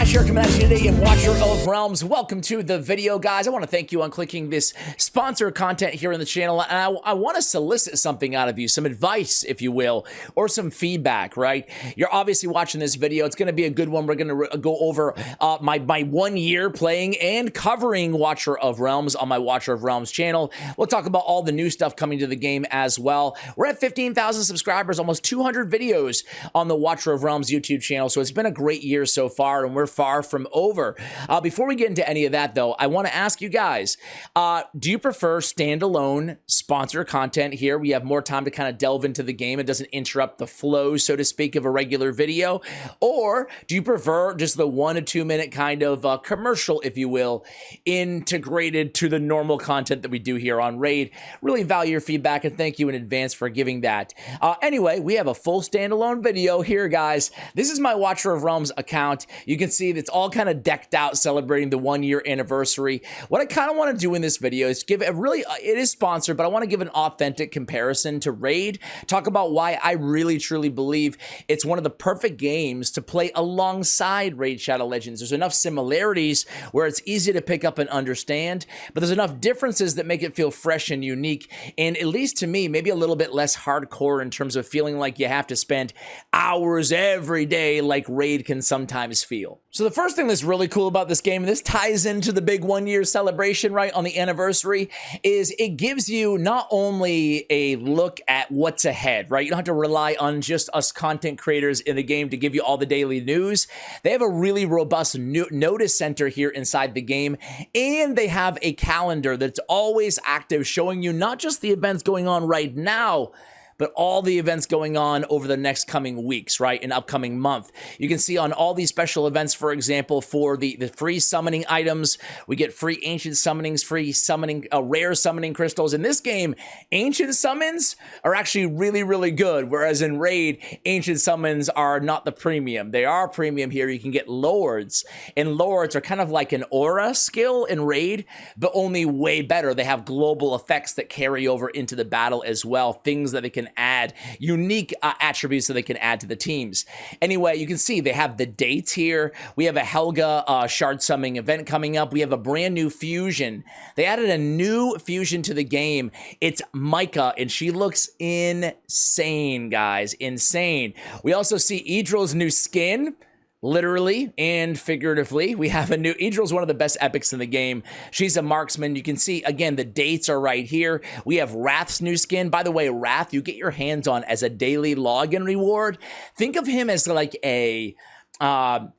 Dash here coming at you today in Watcher of Realms. Welcome to the video, guys. I want to thank you on clicking this sponsor content here on the channel. And I want to solicit something out of you, some advice, if you will, or some feedback, right? You're obviously watching this video. It's going to be a good one. We're going to go over my 1 year playing and covering Watcher of Realms on my Watcher of Realms channel. We'll talk about all the new stuff coming to the game as well. We're at 15,000 subscribers, almost 200 videos on the Watcher of Realms YouTube channel. So it's been a great year so far, and we're far from over. Before we get into any of that, though, I want to ask you guys, do you prefer standalone sponsor content here? We have more time to kind of delve into the game. It doesn't interrupt the flow, so to speak, of a regular video. Or do you prefer just the 1 to 2 minute kind of commercial, if you will, integrated to the normal content that we do here on Raid? Really value your feedback, and thank you in advance for giving that. Anyway, we have a full standalone video here, guys. This is my Watcher of Realms account. You can see it's all kind of decked out celebrating the 1 year anniversary. What I kind of want to do in this video is give a really, it is sponsored, but I want to give an authentic comparison to Raid, talk about why I really truly believe it's one of the perfect games to play alongside Raid Shadow Legends. There's enough similarities where it's easy to pick up and understand, but there's enough differences that make it feel fresh and unique, and at least to me, maybe a little bit less hardcore in terms of feeling like you have to spend hours every day like Raid can sometimes feel. So the first thing that's really cool about this game, and this ties into the big 1 year celebration, right, on the anniversary, is it gives you not only a look at what's ahead, right? You don't have to rely on just us content creators in the game to give you all the daily news. They have a really robust notice center here inside the game, and they have a calendar that's always active, showing you not just the events going on right now, but all the events going on over the next coming weeks, right, and upcoming month. You can see on all these special events, for example, for the free summoning items, we get free ancient summonings, free summoning, rare summoning crystals. In this game, ancient summons are actually really, really good, whereas in Raid, ancient summons are not the premium. They are premium here. You can get lords, and lords are kind of like an aura skill in Raid, but only way better. They have global effects that carry over into the battle as well, things that they can add, unique attributes that they can add to the teams. Anyway, you can see they have the dates here. We have a Helga shard summoning event coming up. We have a brand new fusion. They added a new fusion to the game. It's Micah, and she looks insane, guys. Insane. We also see Idril's new skin, literally and figuratively. We have a new, Idril's one of the best epics in the game. She's a marksman. You can see, again, the dates are right here. We have Wrath's new skin. By the way, Wrath, you get your hands on as a daily login reward. Think of him as like a, I'm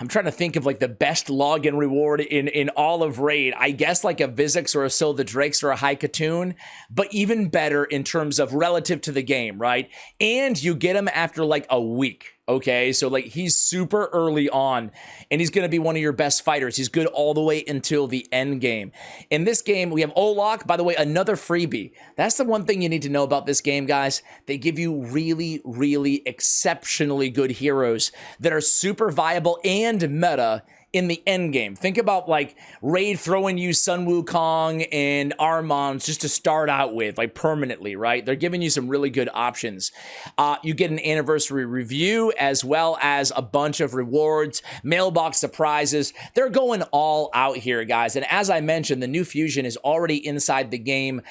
trying to think of like the best login reward in all of Raid. I guess like a Vizix or a Sil the Drakes or a High Katoon, but even better in terms of relative to the game, right? And you get him after like a week. Okay, so like he's super early on, and he's going to be one of your best fighters. He's good all the way until the end game. In this game, we have Olok, by the way, another freebie. That's the one thing you need to know about this game, guys. They give you really, really exceptionally good heroes that are super viable and meta in the end game. Think about like Raid throwing you Sun Wukong and Armons just to start out with, like permanently, right? They're giving you some really good options. You get an anniversary review as well as a bunch of rewards, mailbox surprises. They're going all out here, guys. And as I mentioned, the new fusion is already inside the game.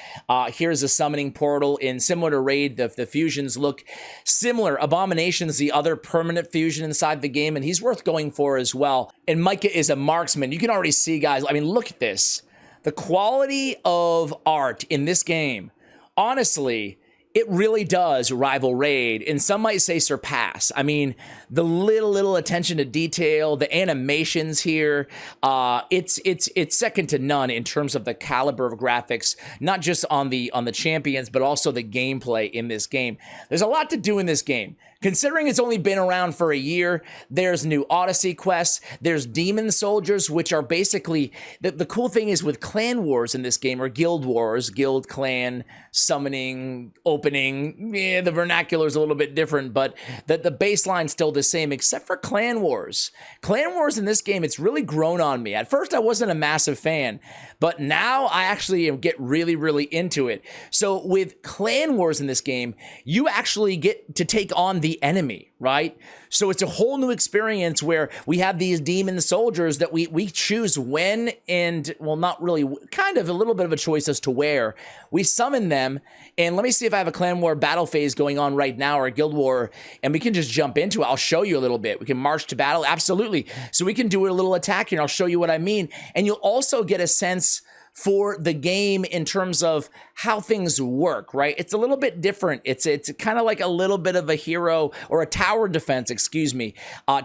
Here's a summoning portal. In similar to Raid, the fusions look similar. Abomination's the other permanent fusion inside the game, and he's worth going for as well. And Micah is a marksman. You can already see, guys, I mean, look at this. The quality of art in this game, honestly, it really does rival Raid, and some might say surpass. I mean, the little attention to detail, the animations here, it's second to none in terms of the caliber of graphics, not just on the champions, but also the gameplay in this game. There's a lot to do in this game. Considering it's only been around for a year, there's new Odyssey quests, there's Demon Soldiers, which are basically, the cool thing is with clan wars in this game, or guild wars, guild, clan, summoning, open opening, the vernacular is a little bit different, but the baseline's still the same, except for Clan Wars. Clan Wars in this game, it's really grown on me. At first, I wasn't a massive fan, but now I actually get really, really into it. So with Clan Wars in this game, you actually get to take on the enemy, right? So it's a whole new experience where we have these demon soldiers that we choose when and, well, not really, kind of a little bit of a choice as to where. We summon them, and let me see if I have a Clan War battle phase going on right now or a Guild War, and we can just jump into it. I'll show you a little bit. We can march to battle, absolutely. So we can do a little attack here, and I'll show you what I mean. And you'll also get a sense for the game in terms of how things work, right? It's a little bit different. It's kind of like a little bit of a hero or a tower defense,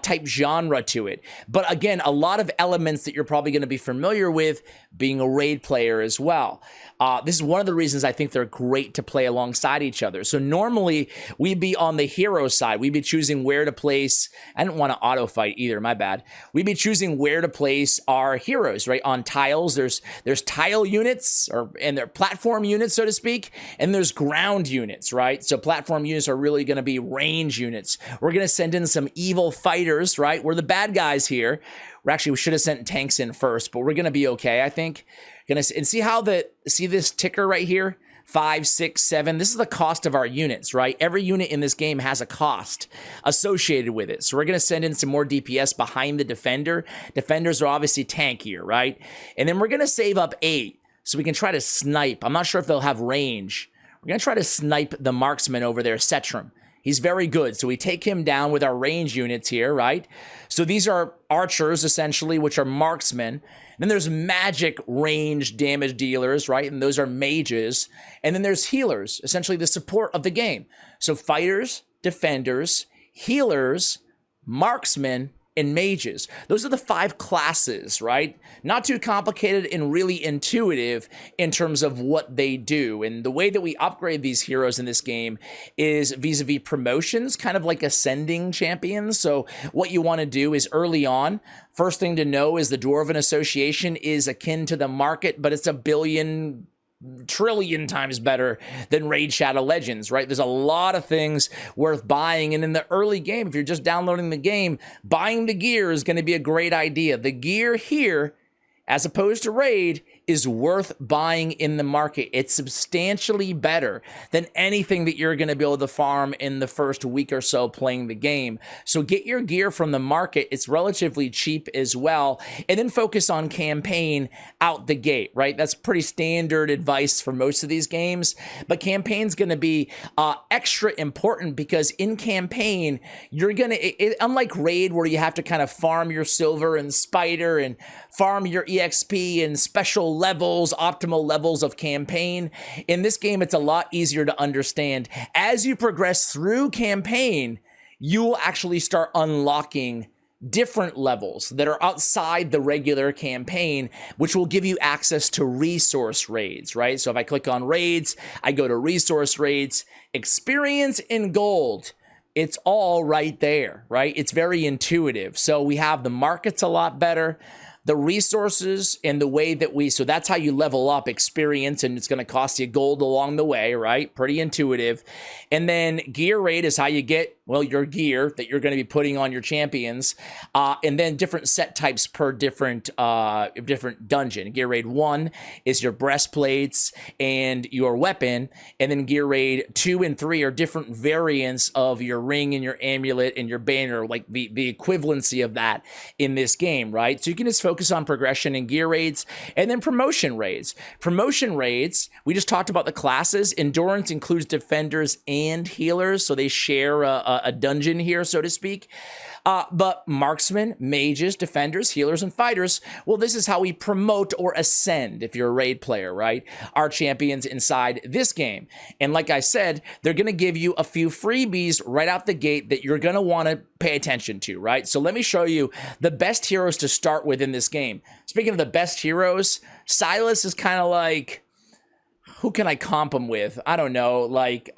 type genre to it. But again, a lot of elements that you're probably going to be familiar with being a raid player as well. This is one of the reasons I think they're great to play alongside each other. So normally we'd be on the hero side. We'd be choosing where to place. I didn't want to auto fight either, my bad. We'd be choosing where to place our heroes, right? On tiles, there's tile units, and they're platform units, so to speak, and there's ground units, right? So platform units are really going to be range units. We're going to send in some evil fighters, right? We're the bad guys here. We should have sent tanks in first, but we're going to be okay, I think. And see this ticker right here? 5, 6, 7. This is the cost of our units, right? Every unit in this game has a cost associated with it. So we're going to send in some more DPS behind the defender. Defenders are obviously tankier, right? And then we're going to save up 8 so we can try to snipe. I'm not sure if they'll have range. We're going to try to snipe the marksman over there, Setram. He's very good. So we take him down with our range units here, right? So these are archers, essentially, which are marksmen. Then there's magic range damage dealers, right? And those are mages. And then there's healers, essentially the support of the game. So fighters, defenders, healers, marksmen, and mages. Those are the 5 classes, right? Not too complicated and really intuitive in terms of what they do. And the way that we upgrade these heroes in this game is vis-a-vis promotions, kind of like ascending champions. So what you want to do is early on, first thing to know is the Dwarven Association is akin to the market, but it's a billion trillion times better than Raid Shadow Legends, right? There's a lot of things worth buying. And in the early game, if you're just downloading the game, buying the gear is going to be a great idea. The gear here, as opposed to Raid, is worth buying in the market. It's substantially better than anything that you're going to be able to farm in the first week or so playing the game. So get your gear from the market. It's relatively cheap as well. And then focus on campaign out the gate, right? That's pretty standard advice for most of these games. But campaign's going to be extra important because in campaign, you're going to, unlike Raid where you have to kind of farm your silver and spider and farm your EXP and special levels, optimal levels of campaign. In this game, it's a lot easier to understand. As you progress through campaign, you will actually start unlocking different levels that are outside the regular campaign, which will give you access to resource raids, right? So if I click on raids, I go to resource raids, experience in gold. It's all right there, right? It's very intuitive. So we have the markets a lot better. The resources and the way that so that's how you level up experience, and it's going to cost you gold along the way, right? Pretty intuitive. And then gear raid is how you get, well, your gear that you're going to be putting on your champions. And then different set types per different dungeon. Gear raid 1 is your breastplates and your weapon. And then gear raid 2 and 3 are different variants of your ring and your amulet and your banner, like the equivalency of that in this game, right? So you can just focus on progression and gear raids, and then promotion raids. Promotion raids, we just talked about the classes. Endurance includes defenders and healers, so they share a dungeon here, so to speak. But marksmen, mages, defenders, healers, and fighters, well, this is how we promote or ascend, if you're a raid player, right? Our champions inside this game. And like I said, they're going to give you a few freebies right out the gate that you're going to want to pay attention to, right? So let me show you the best heroes to start with in this game. Speaking of the best heroes, Sylas is kind of like, who can I comp him with? I don't know, like,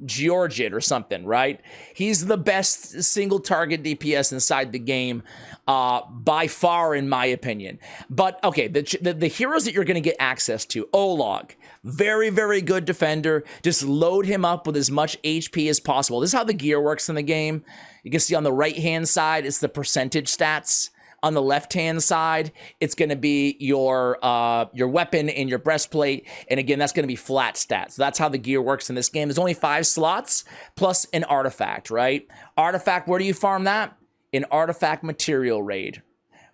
Georgid or something, right? He's the best single target DPS inside the game by far, in my opinion. But okay, the heroes that you're going to get access to, Olog, very, very good defender. Just load him up with as much HP as possible. This is how the gear works in the game. You can see on the right-hand side, it's the percentage stats. On the left-hand side, it's going to be your weapon and your breastplate. And again, that's going to be flat stats. So that's how the gear works in this game. There's only 5 slots plus an artifact, right? Artifact, where do you farm that? In Artifact Material Raid.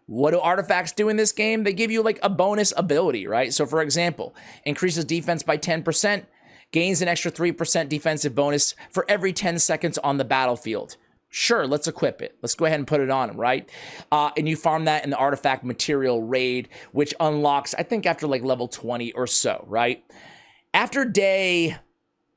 What do artifacts do in this game? They give you like a bonus ability, right? So for example, increases defense by 10%, gains an extra 3% defensive bonus for every 10 seconds on the battlefield. Sure, let's equip it. Let's go ahead and put it on him, right? And you farm that in the Artifact Material Raid, which unlocks, I think, after like level 20 or so, right? After day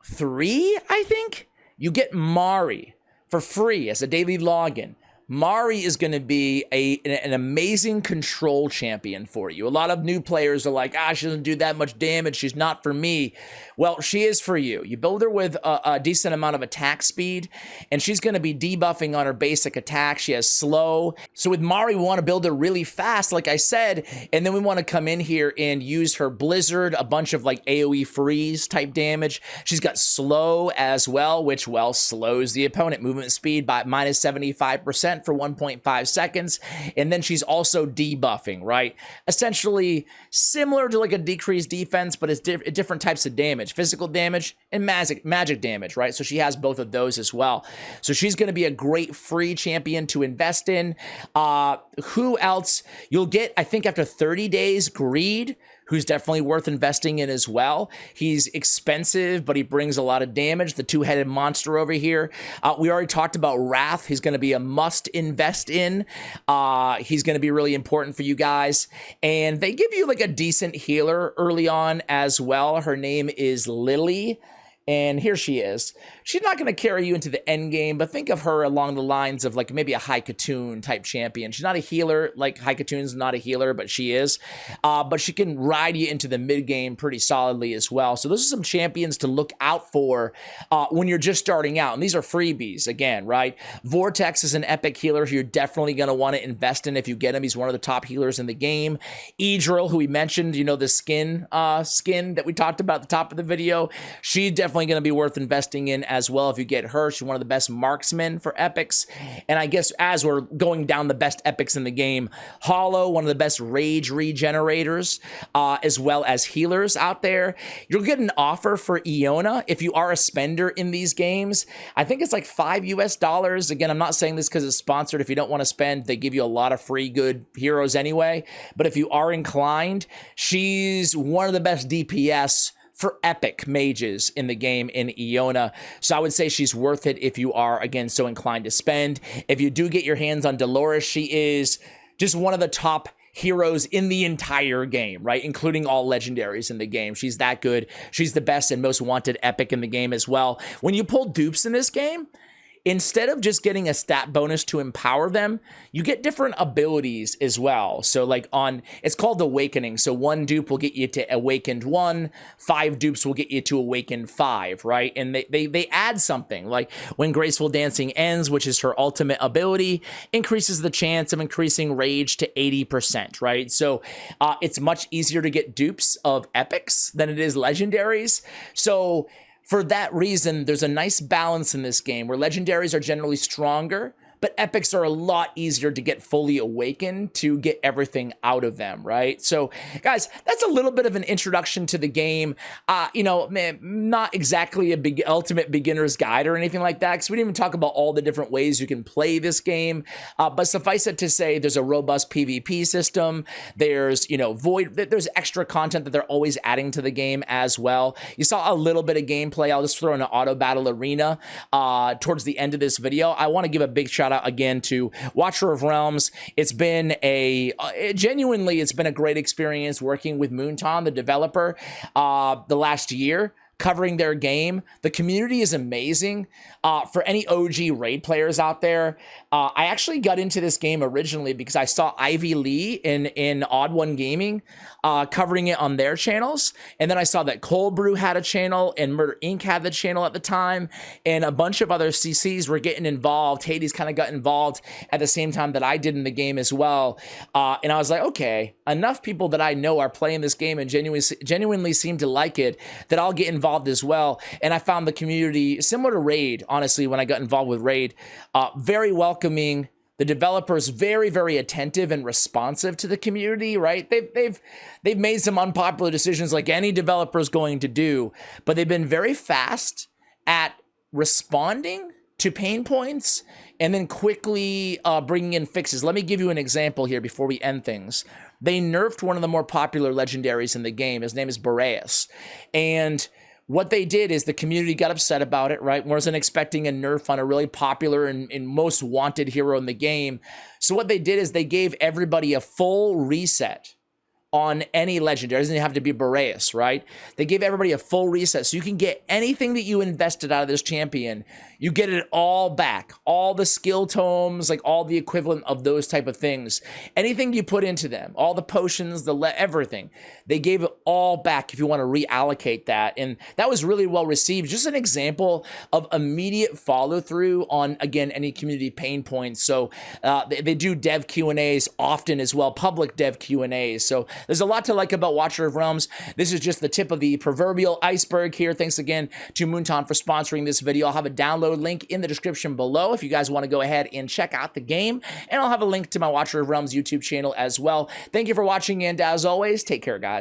3, I think, you get Mari for free as a daily login. Mari is going to be an amazing control champion for you. A lot of new players are like, she doesn't do that much damage. She's not for me. Well, she is for you. You build her with a decent amount of attack speed, and she's going to be debuffing on her basic attack. She has slow. So with Mari, we want to build her really fast, like I said, and then we want to come in here and use her Blizzard, a bunch of like AoE freeze type damage. She's got slow as well, which, well, slows the opponent movement speed by minus 75%. For 1.5 seconds, and then she's also debuffing, right? Essentially similar to like a decreased defense, but it's different types of damage, physical damage and magic damage, right? So she has both of those as well. So she's going to be a great free champion to invest in. Who else? You'll get, I think after 30 days, Greed, who's definitely worth investing in as well. He's expensive, but he brings a lot of damage. The two-headed monster over here. We already talked about Wrath. He's going to be a must invest in. He's going to be really important for you guys. And they give you like a decent healer early on as well. Her name is Lily. And here she is. She's not going to carry you into the end game, but think of her along the lines of like maybe a Haikatoon type champion. She's not a healer, like Haikatoon's not a healer, but she is. But she can ride you into the mid game pretty solidly as well. So those are some champions to look out for when you're just starting out. And these are freebies again, right? Vortex is an epic healer who you're definitely going to want to invest in if you get him. He's one of the top healers in the game. Idril, who we mentioned, you know, the skin that we talked about at the top of the video. She definitely going to be worth investing in as well if you get her. She's one of the best marksmen for epics. And I guess as we're going down the best epics in the game, Hollow, one of the best rage regenerators, as well as healers out there. You'll get an offer for Iona if you are a spender in these games. I think it's like $5 US. Again, I'm not saying this because it's sponsored. If you don't want to spend, they give you a lot of free good heroes anyway. But if you are inclined, she's one of the best DPS for epic mages in the game in Iona. So I would say she's worth it if you are, again, so inclined to spend. If you do get your hands on Dolores, she is just one of the top heroes in the entire game, right? Including all legendaries in the game. She's that good. She's the best and most wanted epic in the game as well. When you pull dupes in this game, instead of just getting a stat bonus to empower them, you get different abilities as well. So like it's called Awakening. So 1 dupe will get you to Awakened 1, 5 dupes will get you to Awakened 5, right? And they add something like when Graceful Dancing ends, which is her ultimate ability, increases the chance of increasing rage to 80%, right? So it's much easier to get dupes of epics than it is legendaries. So for that reason, there's a nice balance in this game where legendaries are generally stronger, but epics are a lot easier to get fully awakened to get everything out of them, right? So, guys, that's a little bit of an introduction to the game. You know, not exactly a big ultimate beginner's guide or anything like that, because we didn't even talk about all the different ways you can play this game. But suffice it to say, there's a robust PvP system. There's, you know, there's extra content that they're always adding to the game as well. You saw a little bit of gameplay. I'll just throw in an auto battle arena towards the end of this video. I want to give a big shout out again to Watcher of Realms. It's been genuinely, it's been a great experience working with Moonton, the developer, the last year. covering their game. The community is amazing. For any OG Raid players out there, I actually got into this game originally because I saw Ivy Lee in Odd One Gaming covering it on their channels. And then I saw that Cold Brew had a channel and Murder Inc. had the channel at the time. And a bunch of other CCs were getting involved. Hades kind of got involved at the same time that I did in the game as well. And I was like, okay, enough people that I know are playing this game and genuinely seem to like it that I'll get involved as well. And I found the community similar to Raid, honestly, when I got involved with Raid, very welcoming. The developers very, very attentive and responsive to the community, right? They've made some unpopular decisions like any developer is going to do, but they've been very fast at responding to pain points and then quickly bringing in fixes. Let me give you an example here before we end things. They nerfed one of the more popular legendaries in the game. His name is Boreas. And what they did is the community got upset about it, right? Wasn't expecting a nerf on a really popular and most wanted hero in the game. So what they did is they gave everybody a full reset on any legendary. It doesn't have to be Boreas, right? They gave everybody a full reset so you can get anything that you invested out of this champion. You get it all back. All the skill tomes, like all the equivalent of those type of things. Anything you put into them, all the potions, everything. They gave it all back if you want to reallocate that. And that was really well received. Just an example of immediate follow through on, again, any community pain points. So they do dev Q&As often as well, public dev Q&As. So there's a lot to like about Watcher of Realms. This is just the tip of the proverbial iceberg here. Thanks again to Moonton for sponsoring this video. I'll have a download link in the description below if you guys want to go ahead and check out the game. And I'll have a link to my Watcher of Realms YouTube channel as well. Thank you for watching, and as always, take care, guys.